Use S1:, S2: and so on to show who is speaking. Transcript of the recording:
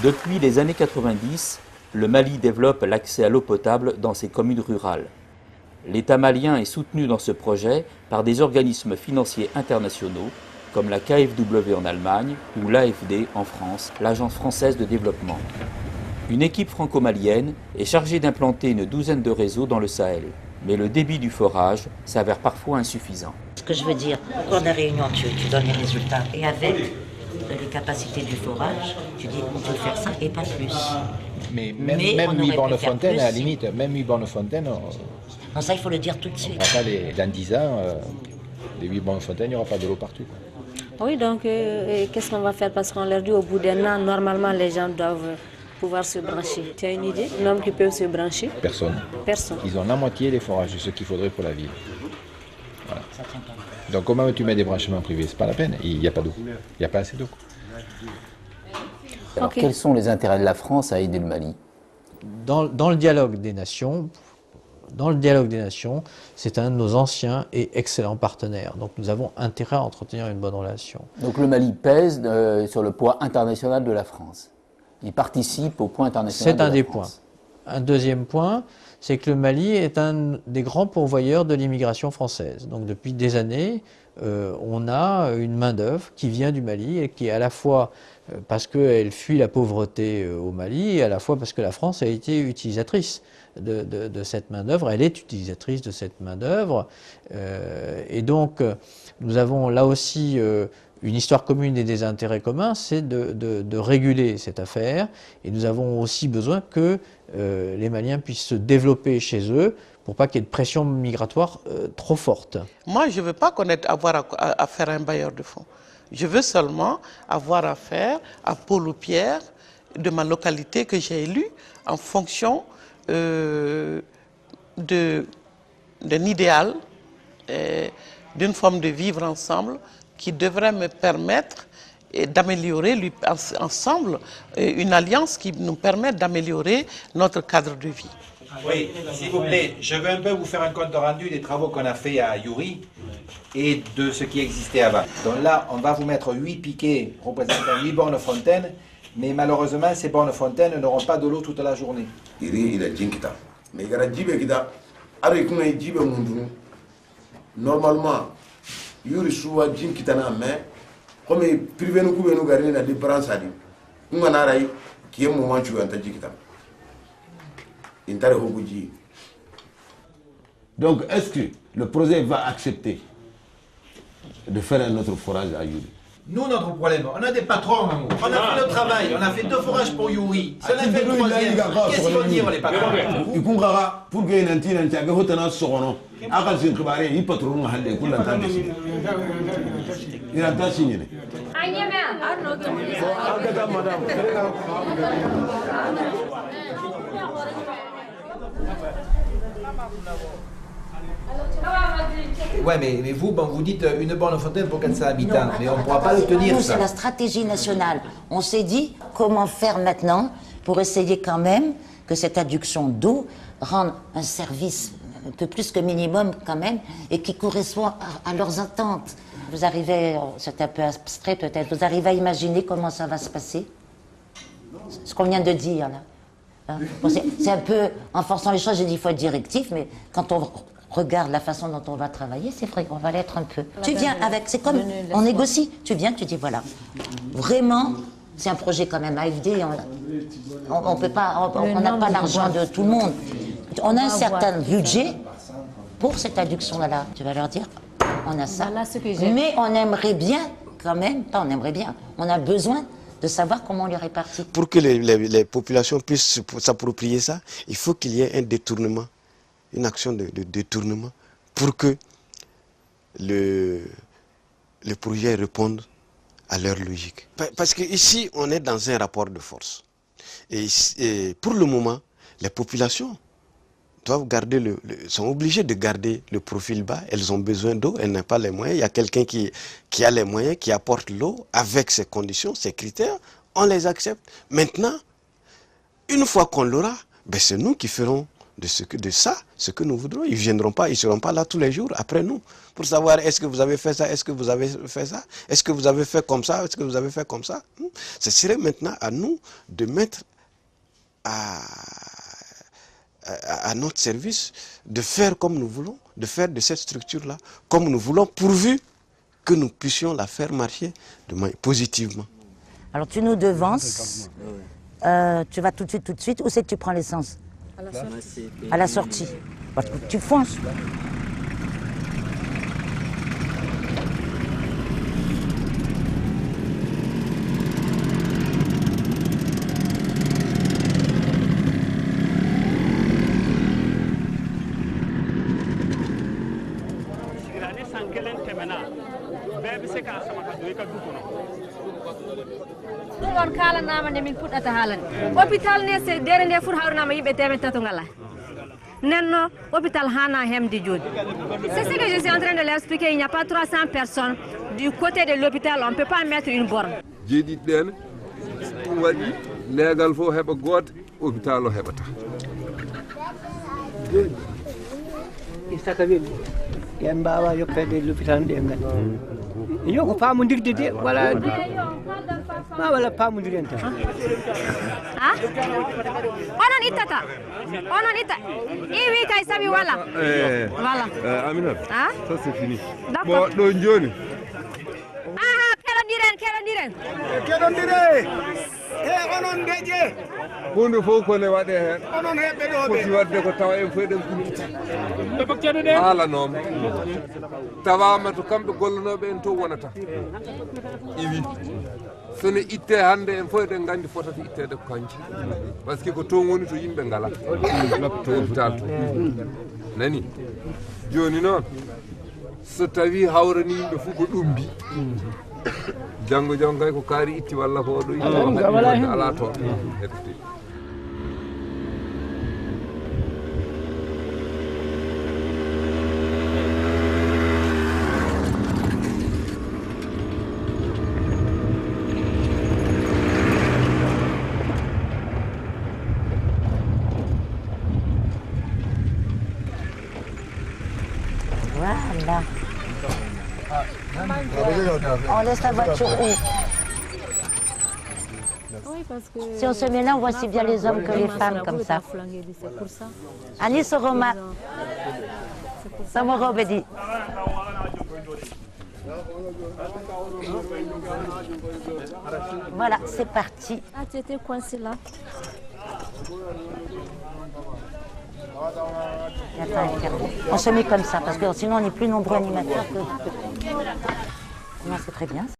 S1: Depuis les années 90, le Mali développe l'accès à l'eau potable dans ses communes rurales. L'État malien est soutenu dans ce projet par des organismes financiers internationaux comme la KfW en Allemagne ou l'AFD en France, l'Agence française de développement. Une équipe franco-malienne est chargée d'implanter une douzaine de réseaux dans le Sahel. Mais le débit du forage s'avère parfois insuffisant.
S2: Ce que je veux dire, au cours de la réunion, tu donnes les résultats. Et avec les capacités du forage, tu dis on peut faire ça et pas plus.
S3: Mais même 8 bornes fontaines, à la limite, même 8 bornes fontaines...
S2: Non, ça, il faut le dire tout de suite.
S3: Dans 10 ans, les 8 bornes fontaines, il n'y aura pas de l'eau partout.
S4: Oui, donc qu'est-ce qu'on va faire? Parce qu'on leur dit au bout d'un an, normalement, les gens doivent pouvoir se brancher. Tu as une idée? Un homme qui peut se brancher?
S3: Personne.
S4: Personne.
S3: Ils ont la moitié des forages de ce qu'il faudrait pour la ville. Voilà. Donc comment tu mets des branchements privés? C'est pas la peine, il n'y a pas d'eau. Il n'y a pas assez d'eau.
S1: Alors quels sont les intérêts de la France à aider le Mali?
S5: Dans le dialogue des nations, c'est un de nos anciens et excellents partenaires. Donc nous avons intérêt à entretenir une bonne relation.
S1: Donc le Mali pèse sur le poids international de la France. Il participe au point international de la France.
S5: C'est un des points. Un deuxième point, c'est que le Mali est un des grands pourvoyeurs de l'immigration française. Donc depuis des années, on a une main-d'œuvre qui vient du Mali et qui est à la fois parce qu'elle fuit la pauvreté au Mali et à la fois parce que la France a été utilisatrice de cette main-d'œuvre. Elle est utilisatrice de cette main-d'œuvre. Et donc, nous avons là aussi une histoire commune et des intérêts communs, c'est de réguler cette affaire. Et nous avons aussi besoin que les Maliens puissent se développer chez eux pour pas qu'il y ait de pression migratoire trop forte.
S6: Moi, je ne veux pas avoir affaire à un bailleur de fonds. Je veux seulement avoir affaire à Paul ou Pierre de ma localité que j'ai élu en fonction d'un idéal, d'une forme de vivre ensemble qui devrait me permettre d'améliorer ensemble une alliance qui nous permette d'améliorer notre cadre de vie.
S7: Oui, s'il vous plaît, je veux un peu vous faire un compte rendu des travaux qu'on a fait à Yuri et de ce qui existait avant. Donc là, on va vous mettre 8 piquets représentant 8 bornes fontaines, mais malheureusement, ces bornes fontaines n'auront pas de l'eau toute la journée.
S8: Normalement, Yuri Souwa Jim Kitana, mais comme privé nous pouvons nous garder la différence à dire. On a un qui est un moment où tu as un tajikita. Donc, est-ce que le projet va accepter de faire un autre forage à Yuri?
S7: Nous, notre problème, on a des patrons, on a fait le travail, on a fait 2 forages pour Yuri, ça a fait le 3e. Qu'est-ce qu'ils vont dire les patrons?
S8: Ils vont pour gagner un tir, un tiago, un soron. Après, c'est que il patron a des coups d'entendre. Il a pas signé.
S7: Ouais, mais vous, bon, vous dites une borne fontaine pour 400 habitants, mais on ne pourra pas le tenir.
S2: Nous, c'est la stratégie nationale. On s'est dit comment faire maintenant pour essayer quand même que cette adduction d'eau rende un service un peu plus que minimum quand même et qui correspond à leurs attentes. Vous arrivez, c'est un peu abstrait peut-être, vous arrivez à imaginer comment ça va se passer? Ce qu'on vient de dire là. Bon, c'est un peu, en forçant les choses, j'ai dit il faut être directif, mais quand on regarde la façon dont on va travailler, c'est vrai qu'on va l'être un peu. Tu viens avec, c'est comme, on négocie, tu viens, tu dis voilà, vraiment, c'est un projet quand même AFD, on peut pas, on n'a pas l'argent de tout le monde. On a un certain budget pour cette adduction-là. Tu vas leur dire, on a ça, mais on aimerait bien quand même, pas on aimerait bien, on a besoin de savoir comment on les répartit.
S9: Pour que les populations puissent s'approprier ça, il faut qu'il y ait un détournement, une action de détournement, pour que le projet réponde à leur logique. Parce qu'ici, on est dans un rapport de force. Et pour le moment, les populations doivent garder sont obligées de garder le profil bas. Elles ont besoin d'eau, elles n'ont pas les moyens. Il y a quelqu'un qui a les moyens, qui apporte l'eau avec ces conditions, ces critères. On les accepte. Maintenant, une fois qu'on l'aura, ben c'est nous qui ferons de ça ce que nous voudrons. Ils ne viendront pas, ils ne seront pas là tous les jours après nous pour savoir est-ce que vous avez fait ça, est-ce que vous avez fait ça, est-ce que vous avez fait comme ça, est-ce que vous avez fait comme ça. Ce serait maintenant à nous de mettre à notre service de faire comme nous voulons, de faire de cette structure-là comme nous voulons, pourvu que nous puissions la faire marcher positivement.
S2: Alors tu nous devances, tu vas tout de suite, où c'est que tu prends l'essence? À la sortie. Parce que tu fonces.
S10: ɗum on kalanama nde min puɗɗata haalande hôpital nde se dere nde footi hawrinama yimɓe temen tato ngala nenno hôpital hana hemde joni c'est ce que je suis en train de l'expliquer. Il n'y a pas 300 personnes du côté de l'hôpital, on ne peut pas mettre une borne.
S11: jeeɗiɗ ɗen ɗum waɗi leegal fof heɓa gooto hôpital o heɓata
S12: saka weɗi yen mbawa yoppede l'hôpital ɗe ngan yo ko pamodirde de wala ma wala pamodiren tan
S10: onon ittata onon itta iwi kay saabi wala voilà
S11: Aminata ça c'est fini
S10: d'accord
S11: ɗo joni
S10: keɗodire
S11: onon deƴe hunde fof kone waɗe hen onon heɓɓe ɗo foti wadde ko tawa en fof eɗen haalanoma tawama to kamɓe gollanoɓe en to wonata iwi sone itte hande en fof eɗen gandi fotata ittede ko kanji par ce que ko toon woni to yimɓe ngala to hôpital to nani joni noon so tawi hawrani yimɓe fof ko ɗumbi janggo kay ko kaari itti walla ko ɗo itti ala toon écoutez
S2: Voilà. On laisse la voiture où?
S4: Oui, parce que
S2: si on se met là, on voit si bien les hommes que les femmes comme ça. Ani Soroma. Samoro Bedi. Voilà, c'est parti.
S4: Ah, tu étais coincé là.
S2: On se met comme ça, parce que sinon on est plus nombreux animateurs que... Non, c'est très bien.